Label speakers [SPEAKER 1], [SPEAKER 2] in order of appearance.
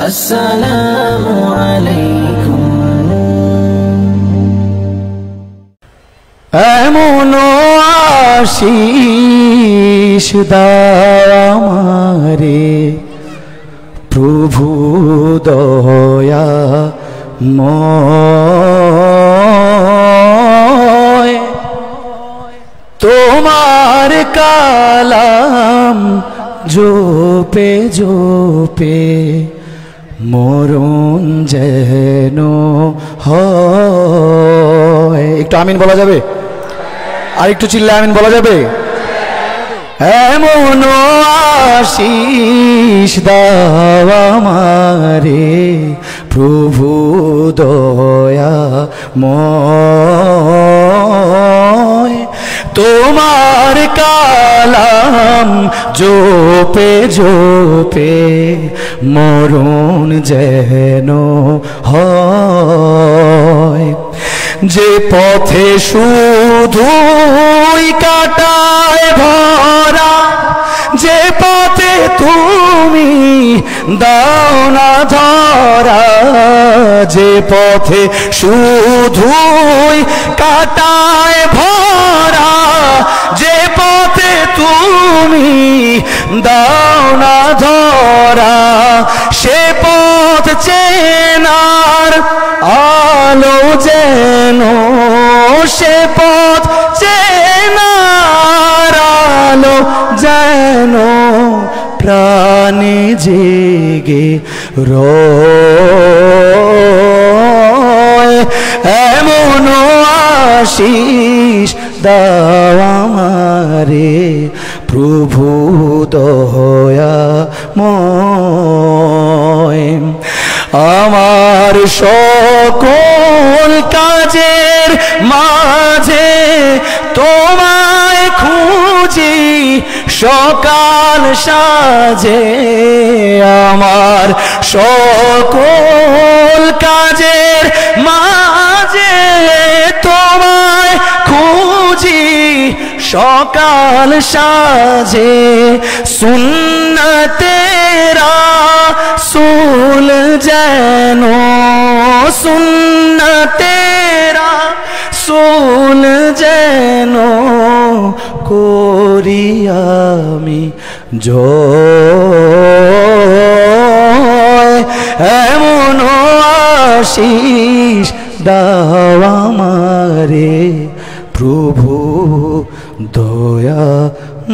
[SPEAKER 1] আসসালামু আলাইকুম।
[SPEAKER 2] এমন আশিস দাও আমারে প্রভু দয়া ময়, তোমার কালাম জোপে জোপে মরণ যেন হয়। একটু আমিন বলা যাবে? আর একটু চিল্লা আমিন বলা যাবে? এমন আশিস দাও আমারে প্রভু দয়া ময়, তোমার কালাম জোপে জোপে মরণ যেন হয়। যে পথে শুধুই কাটায় ভরা, যে পথে তুমি দাও না ধরা, যে পথে শুধুই কাটায় ভরা, যে পথে তুমি দাও না ধরা, সে পথ চেনার আলো যেন, সে পথ চেনার আলো যেন প্রাণে জেগে রয়। এমন আশিস দাও আমারে প্রভু দয়াময়। আমার সকল কাজের মাঝে তোমায় খুঁজি সকাল সাজে, আমার সকল কাজের মাঝে তোমায় খুঁজি সকাল সাজে। সুন্নতেরা রাসূল যেন, সুন্নতেরা রাসূল যেন করি আমি জয়। এমন আশিস দাও আমারে প্রভু দয়াময়।